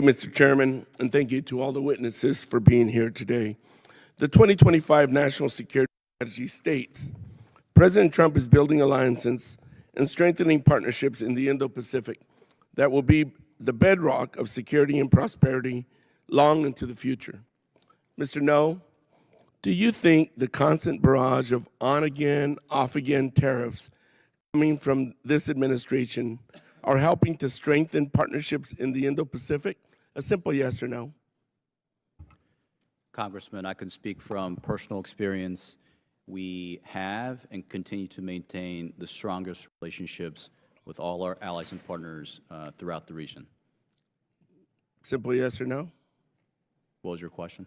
Mr. Chairman, and thank you to all the witnesses for being here today. The 2025 National Security Strategy states, President Trump is building alliances and strengthening partnerships in the Indo-Pacific that will be the bedrock of security and prosperity long into the future. Mr. No, do you think the constant barrage of on-again, off-again tariffs coming from this administration are helping to strengthen partnerships in the Indo-Pacific? A simple yes or no. Congressman, I can speak from personal experience. We have and continue to maintain the strongest relationships with all our allies and partners throughout the region. Simple yes or no. What was your question?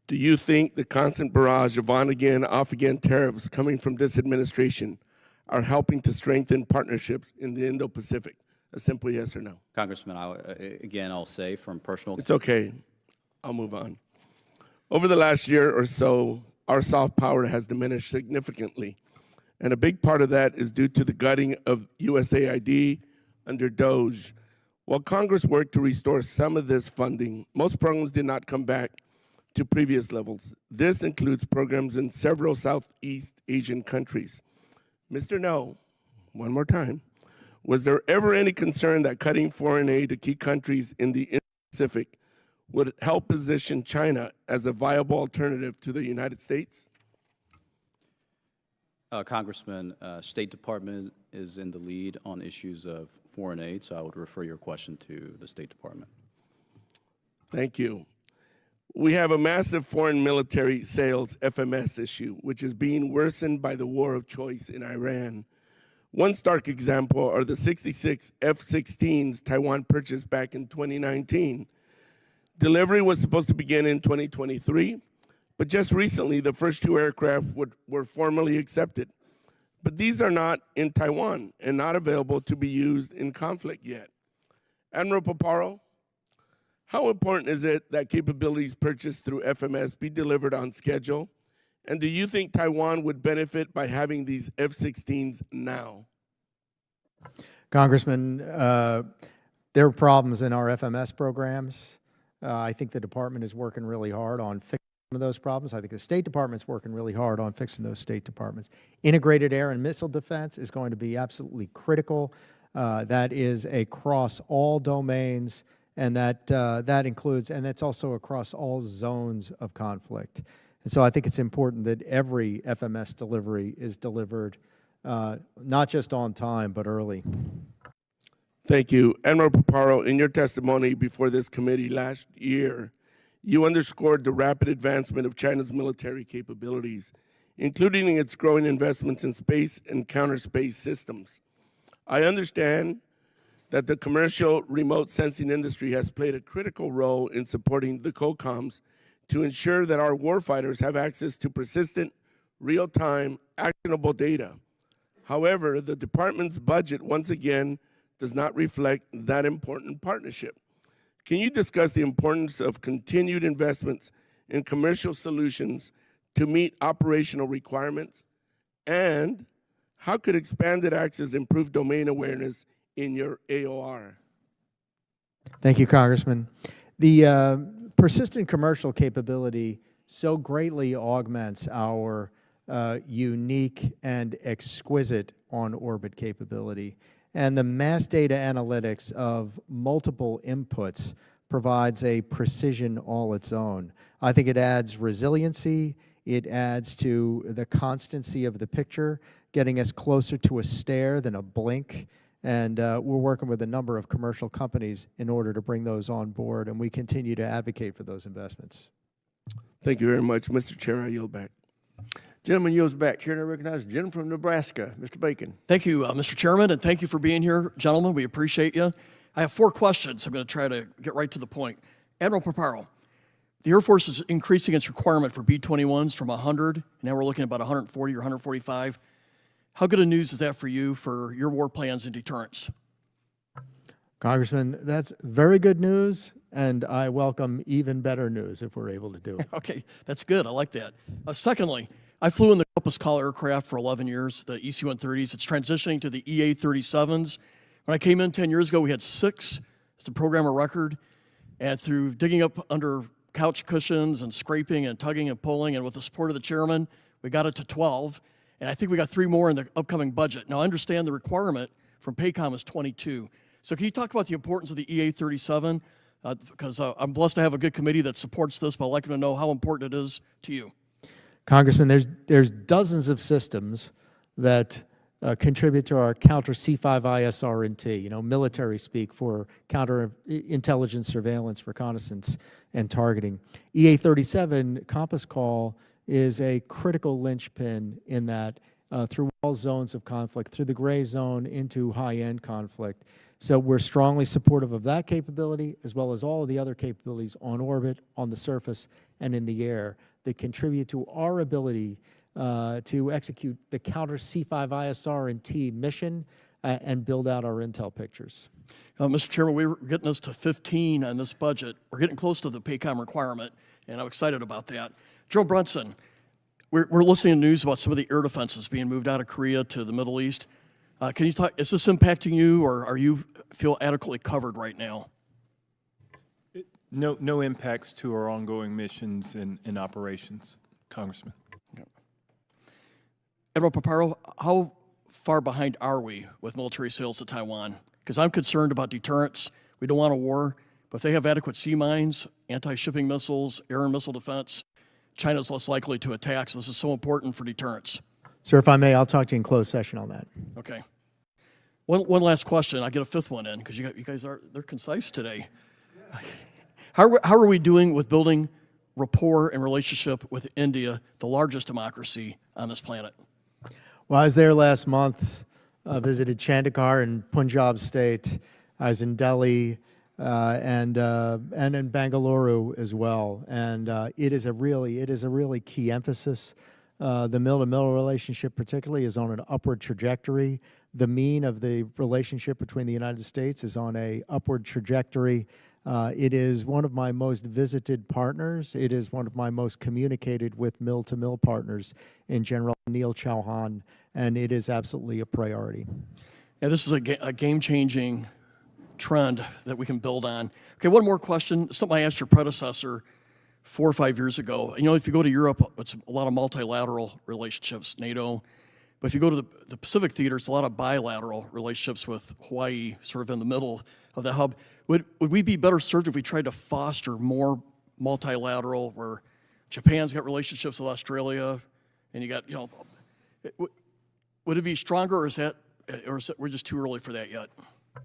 Do you think the constant barrage of on-again, off-again tariffs coming from this administration are helping to strengthen partnerships in the Indo-Pacific? A simple yes or no. Congressman, again, I'll say from personal... It's okay. I'll move on. Over the last year or so, our soft power has diminished significantly, and a big part of that is due to the gutting of USAID under DOGE. While Congress worked to restore some of this funding, most programs did not come back to previous levels. This includes programs in several Southeast Asian countries. Mr. No, one more time, was there ever any concern that cutting foreign aid to key countries in the Indo-Pacific would help position China as a viable alternative to the United States? Congressman, State Department is in the lead on issues of foreign aid, so I would refer your question to the State Department. Thank you. We have a massive foreign military sales FMS issue, which is being worsened by the war of choice in Iran. One stark example are the 66 F-16s Taiwan purchased back in 2019. Delivery was supposed to begin in 2023, but just recently the first two aircraft were formally accepted. But these are not in Taiwan and not available to be used in conflict yet. Admiral Paparo, how important is it that capabilities purchased through FMS be delivered on schedule? And do you think Taiwan would benefit by having these F-16s now? Congressman, there are problems in our FMS programs. I think the department is working really hard on fixing some of those problems. I think the State Department's working really hard on fixing those State Departments. Integrated air and missile defense is going to be absolutely critical. That is across all domains, and that includes, and that's also across all zones of conflict. And so I think it's important that every FMS delivery is delivered not just on time, but early. Thank you. Admiral Paparo, in your testimony before this committee last year, you underscored the rapid advancement of China's military capabilities, including its growing investments in space and counter-space systems. I understand that the commercial remote sensing industry has played a critical role in supporting the COCOMs to ensure that our warfighters have access to persistent, real-time, actionable data. However, the department's budget, once again, does not reflect that important partnership. Can you discuss the importance of continued investments in commercial solutions to meet operational requirements? And how could expanded access improve domain awareness in your AOR? Thank you, Congressman. The persistent commercial capability so greatly augments our unique and exquisite on-orbit capability. And the mass data analytics of multiple inputs provides a precision all its own. I think it adds resiliency, it adds to the constancy of the picture, getting us closer to a stare than a blink. And we're working with a number of commercial companies in order to bring those on board, and we continue to advocate for those investments. Thank you very much. Mr. Chair, I yield back. Gentleman yields back. Chair, I recognize the gentleman from Nebraska, Mr. Bacon. Thank you, Mr. Chairman, and thank you for being here, gentlemen. We appreciate you. I have 4 questions. I'm going to try to get right to the point. Admiral Paparo, the Air Force is increasing its requirement for B-21s from 100, and now we're looking at about 140 or 145. How good a news is that for you for your war plans and deterrence? Congressman, that's very good news, and I welcome even better news if we're able to do it. Okay, that's good. I like that. Secondly, I flew in the Compass Call aircraft for 11 years, the EC-130s. It's transitioning to the EA-37s, When I came in 10 years ago, we had 6. It's the program of record. And through digging up under couch cushions and scraping and tugging and pulling, and with the support of the chairman, we got it to 12. And I think we got 3 more in the upcoming budget. Now, I understand the requirement from PACOM is 22. So can you talk about the importance of the EA-37? Because I'm blessed to have a good committee that supports this, but I'd like to know how important it is to you. Congressman, there's dozens of systems that contribute to our counter C5 ISR&T, military speak for counterintelligence, surveillance, reconnaissance, and targeting. EA-37 Compass Call is a critical linchpin in that through all zones of conflict, through the gray zone into high-end conflict. So we're strongly supportive of that capability, as well as all of the other capabilities on orbit, on the surface, and in the air that contribute to our ability to execute the counter C5 ISR&T mission and build out our intel pictures. Mr. Chairman, we're getting us to 15 on this budget. We're getting close to the PACOM requirement, and I'm excited about that. Joe Brunson, we're listening to news about some of the air defenses being moved out of Korea to the Middle East. Can you talk, is this impacting you, or are you feel adequately covered right now? No impacts to our ongoing missions and operations, Congressman. Okay. Admiral Paparo, how far behind are we with military sales to Taiwan? Because I'm concerned about deterrence. We don't want a war, but if they have adequate sea mines, anti-shipping missiles, air and missile defense, China's less likely to attack, so this is so important for deterrence. Sir, if I may, I'll talk to you in closed session on that. Okay. One last question. I'll get a 5th one in, because you guys they're concise today. How are we doing with building rapport and relationship with India, the largest democracy on this planet? Well, I was there last month, visited Chandigarh in Punjab state. I was in Delhi and in Bangalore as well. And it is a really key emphasis. The mill-to-mill relationship particularly is on an upward trajectory. The mean of the relationship between the United States is on an upward trajectory. It is one of my most visited partners. It is one of my most communicated with mill-to-mill partners in General Neil Chauhan, and it is absolutely a priority. Yeah, this is a game-changing trend that we can build on. Okay, one more question. Something I asked your predecessor 4 or 5 years ago. If you go to Europe, it's a lot of multilateral relationships, NATO. But if you go to the Pacific theater, it's a lot of bilateral relationships with Hawaii, sort of in the middle of the hub. Would we be better served if we tried to foster more multilateral, where Japan's got relationships with Australia, and you got, would it be stronger, or is that we're just too early for that yet?